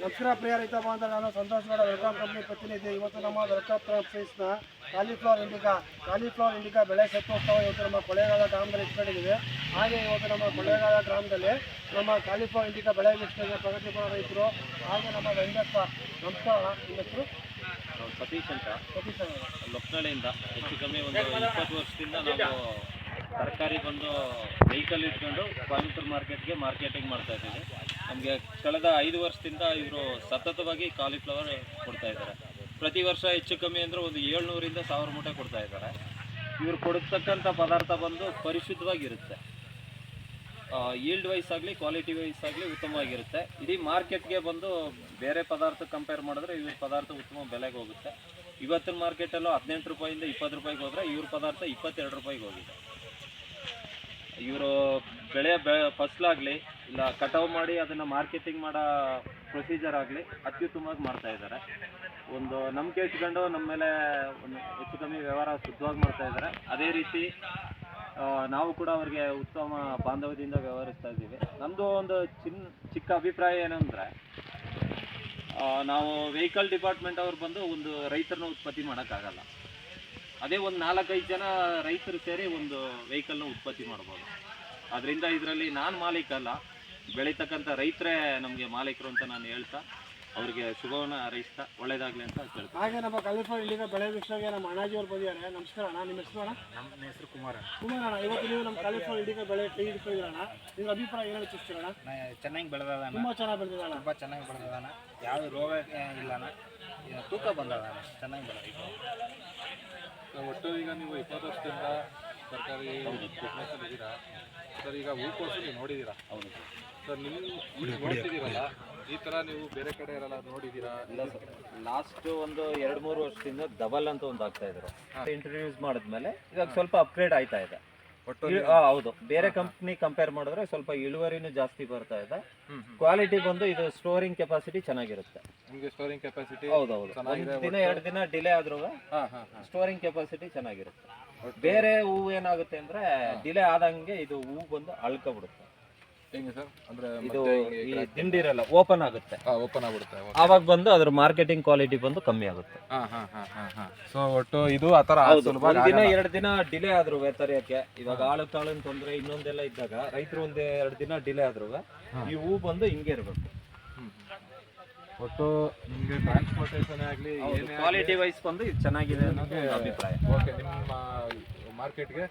ನಮಸ್ಕಾರ ಪ್ರಿಯ ರೈತ ಬಾಂಧವ, ನಾನು ಸಂತೋಷ್ ಗೌಡ, ವೆಲ್ಕಮ್ ಕಂಪ್ನಿ ಪ್ರತಿನಿಧಿ. ಇವತ್ತು ನಮ್ಮ ವೆಲ್ಕಮ್ ಪ್ರೈಸ್ನ ಕಾಲಿಫ್ಲವರ್ ಇಂಡಿಕಾ ಬೆಳೆ ಸೆತ್ತೋತ್ಸವ ಇವತ್ತು ನಮ್ಮ ಕೊಳ್ಳೇಗಾಲ ಗ್ರಾಮದಲ್ಲಿ ಇಟ್ಕೊಂಡಿದ್ದೀವಿ. ಹಾಗೆ ಇವತ್ತು ನಮ್ಮ ಕೊಳ್ಳೇಗಾಲ ಗ್ರಾಮದಲ್ಲಿ ನಮ್ಮ ಕಾಲಿಫ್ಲವರ್ ಇಂಡಿಕಾ ಬೆಳೆ ವೀಕ್ಷಣೆಗೆ ಪ್ರಗತಿಪರ ರೈತರು ಹಾಗೆ ನಮ್ಮ ವೆಂಕಟಪ್ಪ. ನಮಸ್ಕಾರ, ನಿಮ್ಮ ಹೆಸರು? ಸತೀಶ್ ಅಂತ ಲೊಕ್ನಳ್ಳಿಯಿಂದ. ಹೆಚ್ಚು ಕಮ್ಮಿ ಒಂದು 20 ವರ್ಷದಿಂದ ನಾವು ತರಕಾರಿ ಬಂದು ವೆಹಿಕಲ್ ಇಟ್ಕೊಂಡು ಕೊಯಂಬತ್ತೂರು ಮಾರ್ಕೆಟ್ಗೆ ಮಾರ್ಕೆಟಿಂಗ್ ಮಾಡ್ತಾ ಇದ್ದೀವಿ. ನಮಗೆ ಕಳೆದ 5 ವರ್ಷದಿಂದ ಇವರು ಸತತವಾಗಿ ಕಾಲಿಫ್ಲವರ್ ಕೊಡ್ತಾ ಇದ್ದಾರೆ. ಪ್ರತಿ ವರ್ಷ ಹೆಚ್ಚು ಕಮ್ಮಿ ಅಂದರೆ ಒಂದು 700ರಿಂದ 1000 ಮೂಟೆ ಕೊಡ್ತಾ ಇದ್ದಾರೆ. ಇವರು ಕೊಡ್ತಕ್ಕಂಥ ಪದಾರ್ಥ ಬಂದು ಪರಿಶುದ್ಧವಾಗಿರುತ್ತೆ. ಈಲ್ಡ್ ವೈಸ್ ಆಗಲಿ ಕ್ವಾಲಿಟಿ ವೈಸ್ ಆಗಲಿ ಉತ್ತಮವಾಗಿರುತ್ತೆ. ಇಡೀ ಮಾರ್ಕೆಟ್ಗೆ ಬಂದು ಬೇರೆ ಪದಾರ್ಥ ಕಂಪೇರ್ ಮಾಡಿದ್ರೆ ಇವ್ರ ಪದಾರ್ಥ ಉತ್ತಮ ಬೆಲೆಗೆ ಹೋಗುತ್ತೆ. ಇವತ್ತಿನ ಮಾರ್ಕೆಟಲ್ಲೂ 18 ರೂಪಾಯಿಂದ 20 ರೂಪಾಯಿಗೆ ಹೋದರೆ ಇವ್ರ ಪದಾರ್ಥ 22 ರೂಪಾಯಿಗೆ ಹೋಗಿದೆ. ಇವರು ಬೆಳೆ ಫಸ್ಲಾಗಲಿ ಇಲ್ಲ ಕಟಾವು ಮಾಡಿ ಅದನ್ನು ಮಾರ್ಕೆಟಿಂಗ್ ಮಾಡೋ ಪ್ರೊಸೀಜರ್ ಆಗಲಿ ಅತ್ಯುತ್ತಮವಾಗಿ ಮಾಡ್ತಾಯಿದ್ದಾರೆ. ಒಂದು ನಂಬಿಕೆ ಇಟ್ಕೊಂಡು ನಮ್ಮ ಮೇಲೆ ಒಂದು ಹೆಚ್ಚು ಕಮ್ಮಿ ವ್ಯವಹಾರ ಶುದ್ಧವಾಗಿ ಮಾಡ್ತಾಯಿದ್ದಾರೆ. ಅದೇ ರೀತಿ ನಾವು ಕೂಡ ಅವ್ರಿಗೆ ಉತ್ತಮ ಬಾಂಧವ್ಯದಿಂದ ವ್ಯವಹರಿಸ್ತಾ ಇದ್ದೀವಿ. ನಮ್ಮದು ಒಂದು ಚಿಕ್ಕ ಅಭಿಪ್ರಾಯ ಏನಂದರೆ, ನಾವು ವೆಹಿಕಲ್ ಡಿಪಾರ್ಟ್ಮೆಂಟ್ ಅವ್ರು ಬಂದು ಒಂದು ರೈತರನ್ನ ಉತ್ಪತ್ತಿ ಮಾಡೋಕ್ಕಾಗಲ್ಲ. ಅದೇ ಒಂದು 4-5 ಜನ ರೈತರು ಸೇರಿ ಒಂದು ವೆಹಿಕಲ್ನ ಉತ್ಪತ್ತಿ ಮಾಡ್ಬೋದು. ಅದರಿಂದ ಇದರಲ್ಲಿ ನಾನು ಮಾಲೀಕ ಅಲ್ಲ, ಬೆಳೀತಕ್ಕಂಥ ರೈತರೇ ನಮಗೆ ಮಾಲೀಕರು ಅಂತ ನಾನು ಹೇಳ್ತಾ ಅವರಿಗೆ ಶುಭವನ್ನು ಹಾರೈಸ್ತಾ ಒಳ್ಳೇದಾಗಲಿ ಅಂತ ಕೇಳ್ತೀನಿ. ಹಾಗೆ ನಮ್ಮ ಕಾಲಿಫ್ಲವರ್ ಇಂಡಿಕಾ ಬೆಳೆ ವೀಕ್ಷಣೆಗೆ ನಮ್ಮ ಅಣ್ಣಾಜಿಯವರು ಬಂದಿದ್ದಾರೆ. ನಮಸ್ಕಾರ ಅಣ್ಣ, ನಿಮ್ಮ ಹೆಸರು ಅಣ್ಣ? ನಮ್ಮ ಹೆಸರು ಕುಮಾರ ಅಣ್ಣ, ಇವತ್ತು ನೀವು ನಮ್ಮ ಕಾಲಿಫ್ಲವರ್ ಇಂಡಿಕಾ ಬೆಳೆ ಕೈ ಹಿಡ್ಕೊಂಡಿದ್ದೀರಣ್ಣ. ನಿಮ್ಮ ಅಭಿಪ್ರಾಯ ಏನು ಹೆಚ್ಚಿಸ್ತೀರಣ್ಣ? ಚೆನ್ನಾಗಿ ಬೆಳೆದಾನ, ತುಂಬ ಚೆನ್ನಾಗಿ ಬೆಳೆದಿದ್ದಾಣ. ತುಂಬ ಚೆನ್ನಾಗಿ ಬೆಳೆದಾನ, ಯಾವ ರೋಗ ಇಲ್ಲಣ್ಣ, ತೂಕ ಬಂದದಾನ, ಚೆನ್ನಾಗಿ ಬೆಳೆದ. ಒಟ್ಟು ಈಗ ನೀವು 20 ವರ್ಷದಿಂದ ತರಕಾರಿ ಬಿಸ್ನೆಸ್ಸಲ್ಲಿ ಇದ್ದೀರಾ ಸರ್. ಈಗ ಹೂಕೋಸು ನೀವು ನೋಡಿದ್ದೀರಾ? ಹೌದು ಸರ್. ನೀವು ನೋಡ್ತಿದ್ದೀರಲ್ಲ, ಈ ಥರ ನೀವು ಬೇರೆ ಕಡೆ ಎಲ್ಲ ನೋಡಿದ್ದೀರಾ? ಇಲ್ಲ ಸರ್, ಲಾಸ್ಟ್ ಒಂದು 2-3 ವರ್ಷದಿಂದ ಡಬಲ್ ಅಂತ ಒಂದು ಆಗ್ತಾ ಇದ್ರು. ಇಂಟ್ರೊಡ್ಯೂಸ್ ಮಾಡಿದ್ಮೇಲೆ ಇವಾಗ ಸ್ವಲ್ಪ ಅಪ್ಗ್ರೇಡ್ ಆಯ್ತಾ ಇದೆ. ಒಟ್ಟು ಹೌದು, ಬೇರೆ ಕಂಪ್ನಿ ಕಂಪೇರ್ ಮಾಡಿದ್ರೆ ಸ್ವಲ್ಪ ಇಳುವರಿನೂ ಜಾಸ್ತಿ ಬರ್ತಾ ಇದೆ. ಕ್ವಾಲಿಟಿ ಬಂದು ಇದು ಸ್ಟೋರಿಂಗ್ ಕೆಪಾಸಿಟಿ ಚೆನ್ನಾಗಿರುತ್ತೆ. ನಿಮಗೆ ಸ್ಟೋರಿಂಗ್ ಕೆಪಾಸಿಟಿ ಹೌದೌದು, ಚೆನ್ನಾಗಿದೆ. 1-2 ದಿನ ಡಿಲೇ ಆದ್ರೂ ಸ್ಟೋರಿಂಗ್ ಕೆಪಾಸಿಟಿ ಚೆನ್ನಾಗಿರುತ್ತೆ. ಬೇರೆ ಹೂವು ಏನಾಗುತ್ತೆ ಅಂದ್ರೆ ಡಿಲೇ ಆದಂಗೆ ಇದು ಹೂವು ಬಂದು ಅಳ್ಕೊಬಿಡುತ್ತೆ. ಹೆಂಗೆ ಸರ್? ಅಂದ್ರೆ ಇದು ಈ ದಿಂಡಿರಲ್ಲ, ಓಪನ್ ಆಗುತ್ತೆ, ಓಪನ್ ಆಗ್ಬಿಡುತ್ತೆ. ಆವಾಗ ಬಂದು ಅದ್ರ ಮಾರ್ಕೆಟಿಂಗ್ ಕ್ವಾಲಿಟಿ ಬಂದು ಕಮ್ಮಿ ಆಗುತ್ತೆ. ಸೊ ಒಟ್ಟು ಇದು ಆ ಥರ ಸುಲಭ. 1-2 ದಿನ ಡಿಲೇ ಆದ್ರೂ ತರೆಯಕ್ಕೆ, ಇವಾಗ ಆಳು ಕಾಳಿನ ತೊಂದರೆ ಇನ್ನೊಂದೆಲ್ಲ ಇದ್ದಾಗ ರೈತರು 1-2 ದಿನ ಡಿಲೇ ಆದ್ರೂ ಈ ಹೂ ಬಂದು ಹಿಂಗೆ ಇರಬೇಕು. ಒಟ್ಟು ನಿಮಗೆ ಟ್ರಾನ್ಸ್ಪೋರ್ಟೇಷನ್ ಆಗಲಿ ಕ್ವಾಲಿಟಿ ವೈಸ್ ಬಂದು ಇದು ಚೆನ್ನಾಗಿದೆ ಅನ್ನೋದು ಅಭಿಪ್ರಾಯ. ಓಕೆ, ನಿಮ್ಮ ಮಾರ್ಕೆಟ್ಗೆ